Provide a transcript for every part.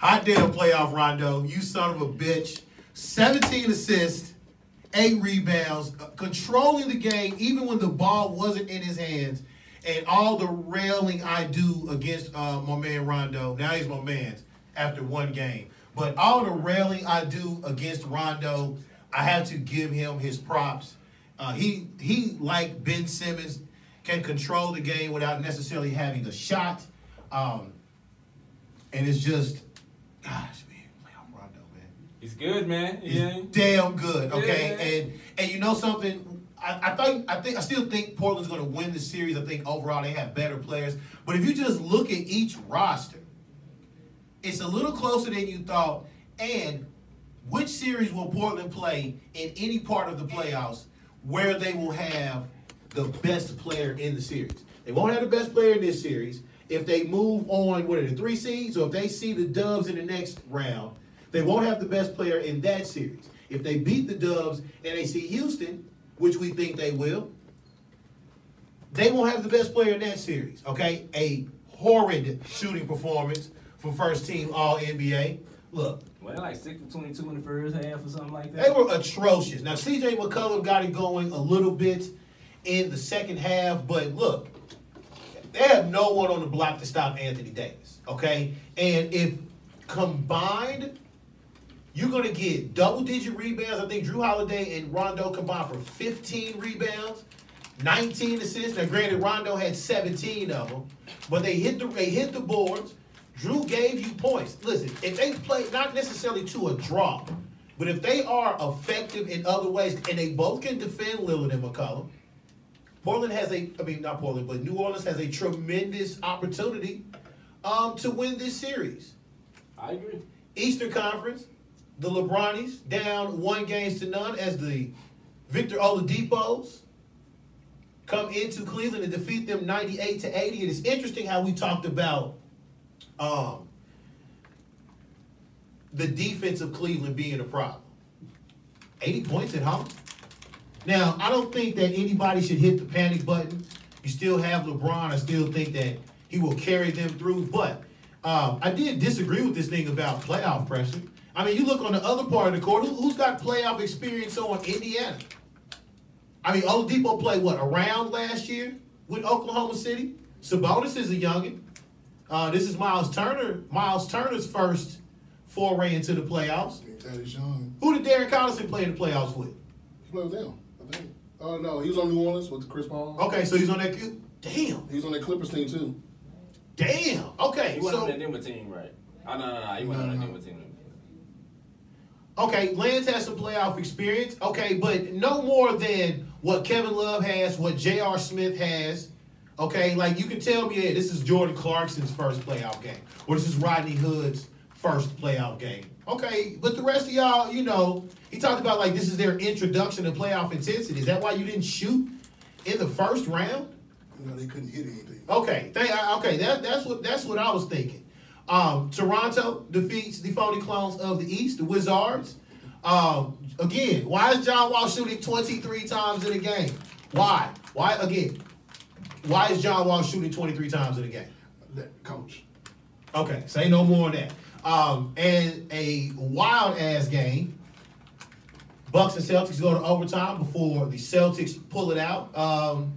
Hot damn playoff Rondo. You son of a bitch. 17 assists, 8 rebounds, controlling the game even when the ball wasn't in his hands. And all the railing I do against my man Rondo. Now he's my man after one game. But all the railing I do against Rondo, I have to give him his props. He like Ben Simmons, can control the game without necessarily having a shot. And it's just, gosh, man, playoff Rondo, man. He's good, man. He's damn good, okay? Yeah. And you know something? I still think Portland's going to win the series. I think overall they have better players. But if you just look at each roster, it's a little closer than you thought. And which series will Portland play in any part of the playoffs where they will have the best player in the series? They won't have the best player in this series. If they move on, what are the 3 seeds? Or if they see the Dubs in the next round, they won't have the best player in that series. If they beat the Dubs and they see Houston, which we think they will, they won't have the best player in that series, okay? A horrid shooting performance from first team All-NBA. Look. Well, they're like 6 for 22 in the first half or something like that. They were atrocious. Now, C.J. McCollum got it going a little bit in the second half, but look, they have no one on the block to stop Anthony Davis, okay? And if combined, you're going to get double-digit rebounds. I think Drew Holiday and Rondo combined for 15 rebounds, 19 assists. Now, granted, Rondo had 17 of them, but they hit the boards. Drew gave you points. Listen, if they play not necessarily to a draw, but if they are effective in other ways, and they both can defend Lillard and McCollum, New Orleans has a tremendous opportunity to win this series. I agree. Eastern Conference, the LeBronis down 1-0 as the Victor Oladipos come into Cleveland and defeat them 98-80. It is interesting how we talked about the defense of Cleveland being a problem. 80 points at home. Now, I don't think that anybody should hit the panic button. You still have LeBron. I still think that he will carry them through. But I did disagree with this thing about playoff pressure. I mean, you look on the other part of the court, who's got playoff experience on Indiana? I mean, Oladipo played, a round last year with Oklahoma City? Sabonis is a youngin'. This is Miles Turner. Miles Turner's first foray into the playoffs. Who did Darren Collison play in the playoffs with? He played with them, I think. Oh, no, he was on New Orleans with Chris Paul. Okay, so he's on that. Damn. He was on that Clippers team, too. Damn. Okay. He wasn't on that Denver team, right? Oh, no. He wasn't on that Denver team. Okay, Lance has some playoff experience. Okay, but no more than what Kevin Love has, what J.R. Smith has. Okay, like you can tell me, hey, this is Jordan Clarkson's first playoff game, or this is Rodney Hood's first playoff game. Okay, but the rest of y'all, he talked about like this is their introduction to playoff intensity. Is that why you didn't shoot in the first round? No, they couldn't hit anything. Okay, that's what I was thinking. Toronto defeats the phony clones of the East, the Wizards. Again, why is John Wall shooting 23 times in a game? Why? Why is John Wall shooting 23 times in a game? Coach. Okay, say no more on that. And a wild-ass game. Bucks and Celtics go to overtime before the Celtics pull it out.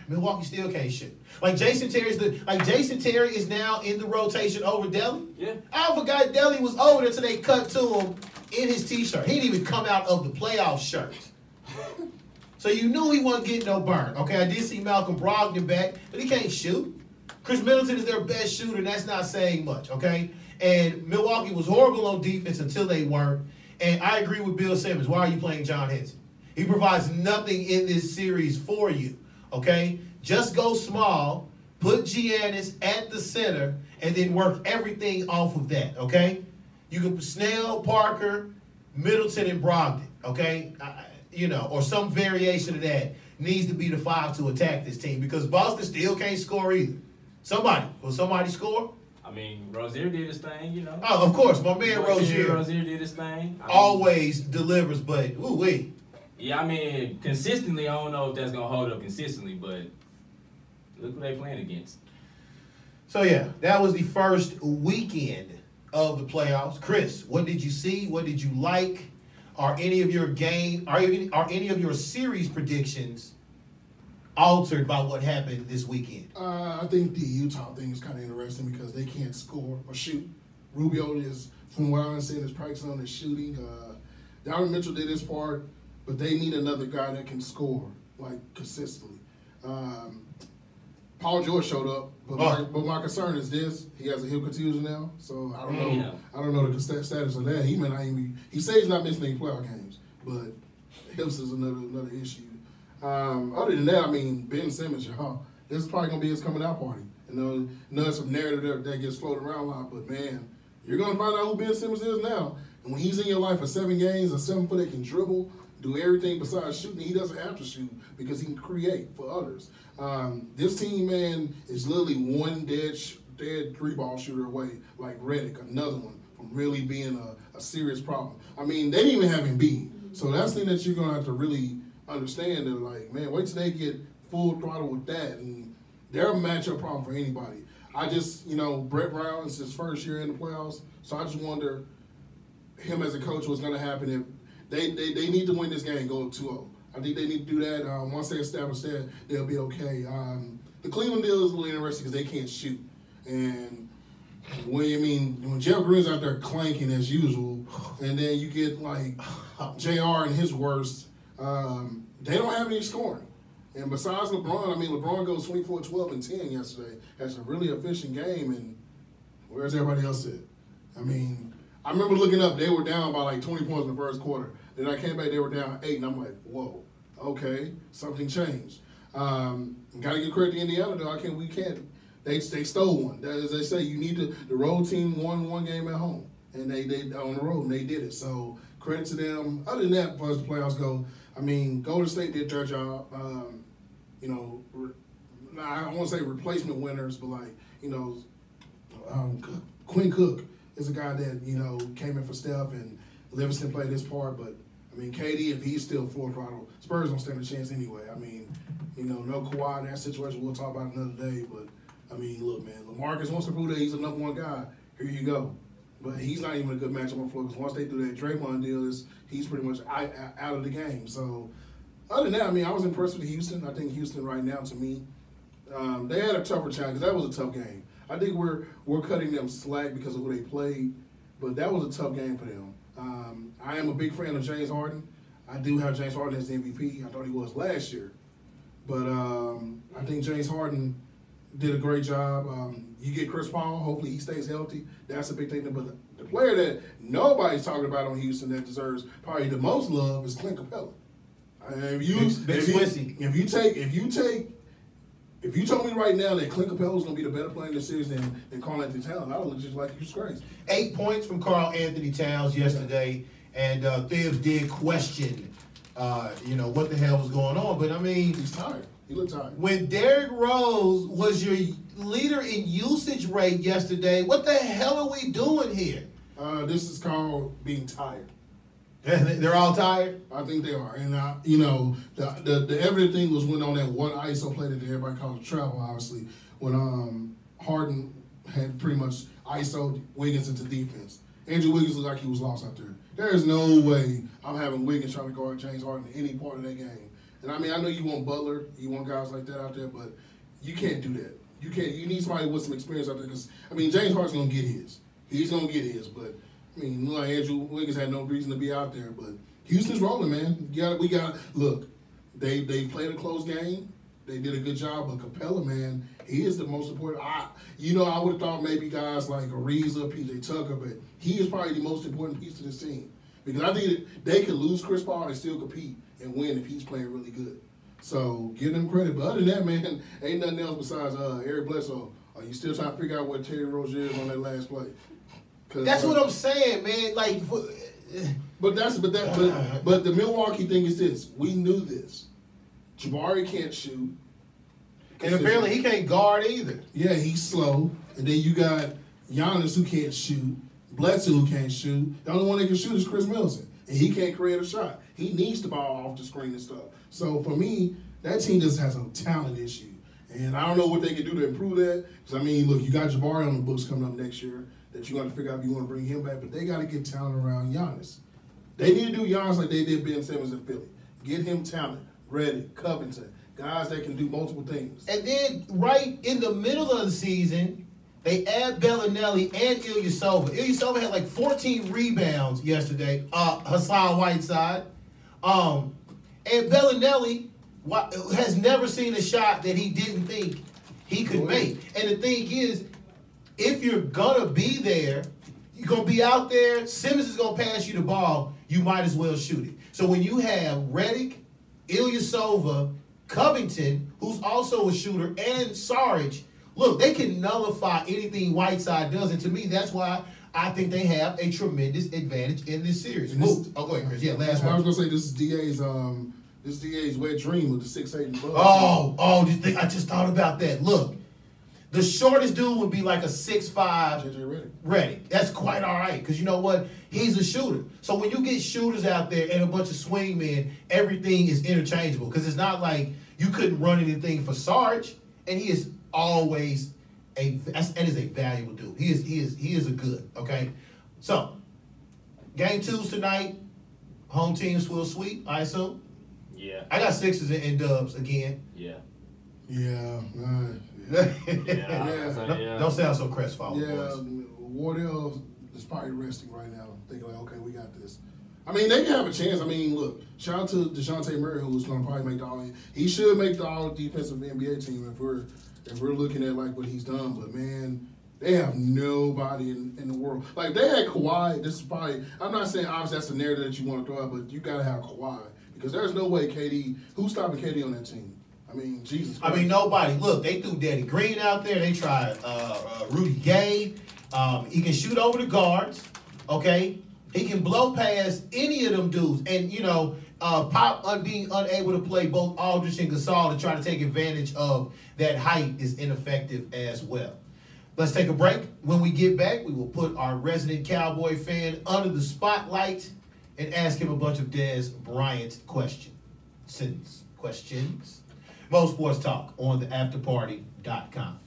Milwaukee still can't shoot. Jason Terry is now in the rotation over Delly. Yeah. I forgot Delly was over there until they cut to him in his T-shirt. He didn't even come out of the playoff shirt. So you knew he wasn't getting no burn. Okay, I did see Malcolm Brogdon back, but he can't shoot. Chris Middleton is their best shooter, and that's not saying much, okay? And Milwaukee was horrible on defense until they weren't. And I agree with Bill Simmons. Why are you playing John Henson? He provides nothing in this series for you, okay? Just go small, put Giannis at the center, and then work everything off of that, okay? You can Snell, Parker, Middleton, and Brogdon, okay? Or some variation of that needs to be the 5 to attack this team because Boston still can't score either. Will somebody score? I mean, Rozier did his thing, Oh, of course, my man Rozier did his thing. Always delivers, but ooh-wee. Yeah, I mean, consistently, I don't know if that's going to hold up consistently, but look who they playing against. So yeah, that was the first weekend of the playoffs. Chris, what did you see? What did you like? Are any of your any of your series predictions altered by what happened this weekend? I think the Utah thing is kind of interesting because they can't score or shoot. Rubio is, from what I understand, is practicing on his shooting. Donovan Mitchell did his part, but they need another guy that can score like consistently. Paul George showed up, but my concern is this: he has a hip contusion now, so I don't know. Yeah. I don't know the status of that. He may not even be. He says he's not missing any playoff games, but hips is another issue. Other than that, I mean, Ben Simmons, y'all, this is probably gonna be his coming out party. You know, it's a narrative that gets floated around a lot, but man, you're gonna find out who Ben Simmons is now. And when he's in your life for 7 games, a 7 foot that can dribble, do everything besides shooting, he doesn't have to shoot because he can create for others. This team, man, is literally one dead 3-ball shooter away, like Redick, another one, from really being a serious problem. I mean, they didn't even have Embiid, so that's the thing that you're gonna have to really understand. That, like, man, wait till they get full throttle with that, and they're a matchup problem for anybody. I just, Brett Brown is his first year in the playoffs, so I just wonder him as a coach what's gonna happen if they need to win this game, go 2-0. I think they need to do that. Once they establish that, they'll be okay. The Cleveland deal is really interesting because they can't shoot. And when Jeff Green's out there clanking as usual, and then you get like JR and his worst, they don't have any scoring. And besides LeBron, LeBron goes 24, 12, and 10 yesterday. That's a really efficient game, and where's everybody else at? I remember looking up, they were down by like 20 points in the first quarter. Then I came back, they were down 8, and I'm like, whoa, okay, something changed. Got to give credit to Indiana, though. We can't. They stole one. As they say, you need the road team won one game at home, and they on the road, and they did it. So credit to them. Other than that, as far as the playoffs go, Golden State did their job. I don't want to say replacement winners, but Quinn Cook is a guy that, came in for Steph, and Livingston played his part. But, KD, if he's still full throttle, Spurs don't stand a chance anyway. No Kawhi in that situation. We'll talk about it another day. But, look, man, LaMarcus wants to prove that he's the number one guy. Here you go. But he's not even a good matchup on the floor because once they do that Draymond deal, he's pretty much out of the game. So, other than that, I was impressed with Houston. I think Houston right now, to me, they had a tougher challenge because that was a tough game. I think we're cutting them slack because of who they played, but that was a tough game for them. I am a big fan of James Harden. I do have James Harden as the MVP. I thought he was last year. But I think James Harden did a great job. You get Chris Paul. Hopefully he stays healthy. That's a big thing. But the player that nobody's talking about on Houston that deserves probably the most love is Clint Capella. If you told me right now that Clint Capella is going to be the better player in the series than Karl Anthony Towns, I would look just like you was crazy. 8 points from Karl Anthony Towns yesterday, and Thibs did question, what the hell was going on. But he's tired. He looked tired. When Derrick Rose was your leader in usage rate yesterday, what the hell are we doing here? This is called being tired. They're all tired? I think they are. And, the evident thing was when on that one ISO play that everybody calls travel, obviously, when Harden had pretty much ISO'd Wiggins into defense. Andrew Wiggins looked like he was lost out there. There is no way I'm having Wiggins trying to guard James Harden in any part of that game. And, I know you want Butler, you want guys like that out there, but you can't do that. You can't. You need somebody with some experience out there because, James Harden's going to get his. He's going to get his, but Andrew Wiggins had no reason to be out there, but Houston's rolling, man. Look, they played a close game. They did a good job, but Capella, man, he is the most important. I would have thought maybe guys like Ariza, PJ Tucker, but he is probably the most important piece to this team because I think they could lose Chris Paul and still compete and win if he's playing really good. So give them credit. But other than that, man, ain't nothing else besides Eric Bledsoe. Are you still trying to figure out what Terry Rozier is on that last play? That's what I'm saying, man. But the Milwaukee thing is this: we knew this. Jabari can't shoot, and apparently he can't guard either. Yeah, he's slow. And then you got Giannis who can't shoot, Bledsoe who can't shoot. The only one that can shoot is Chris Middleton, and he can't create a shot. He needs the ball off the screen and stuff. So for me, that team just has a talent issue. And I don't know what they can do to improve that. Because, I mean, look, you got Jabari on the books coming up next year that you're going to figure out if you want to bring him back. But they got to get talent around Giannis. They need to do Giannis like they did Ben Simmons in Philly. Get him talent. Reddick, Covington, guys that can do multiple things. And then right in the middle of the season, they add Bellinelli and Ilyasova. Ilyasova had like 14 rebounds yesterday. Hassan Whiteside. And Bellinelli has never seen a shot that he didn't think he could make. And the thing is, if you're gonna be there, you're gonna be out there, Simmons is gonna pass you the ball, you might as well shoot it. So when you have Reddick, Ilyasova, Covington, who's also a shooter, and Saric, look, they can nullify anything Whiteside does. And to me, that's why I think they have a tremendous advantage in this series. Go ahead, Chris. Yeah, last one. I was gonna say this is DA's wet dream with the 6'8" and above. I just thought about that. Look, the shortest dude would be like a 6'5" JJ Reddick. That's quite all right, because you know what? He's a shooter. So when you get shooters out there and a bunch of swingmen, everything is interchangeable, because it's not like you couldn't run anything for Sarge, and he is always a valuable dude. He is a good, okay? So, game 2's tonight. Home teams will sweep, I assume. Yeah. I got Sixers and Dubs again. Yeah. Yeah. Don't sound so crestfallen. Yeah, Wardell is probably resting right now, thinking like, okay, we got this. I mean, they can have a chance. I mean, look, shout out to DeJounte Murray, who's going to probably make the all. He should make the all defensive NBA team if we're looking at like what he's done. But man, they have nobody in the world. Like they had Kawhi. This is probably. I'm not saying obviously that's the narrative that you want to throw out, but you got to have Kawhi because there's no way KD. Who's stopping KD on that team? I mean, Jesus Christ. I mean, nobody. Look, they threw Danny Green out there. They tried Rudy Gay. He can shoot over the guards, okay? He can blow past any of them dudes. And, you know, Pop being unable to play both Aldridge and Gasol to try to take advantage of that height is ineffective as well. Let's take a break. When we get back, we will put our resident Cowboy fan under the spotlight and ask him a bunch of Dez Bryant questions. Mo Sports Talk on theafterparty.com.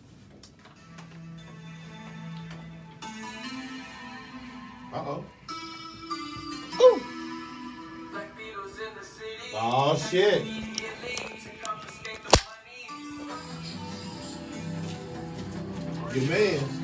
Uh-oh. Ooh. Oh, shit. Your man.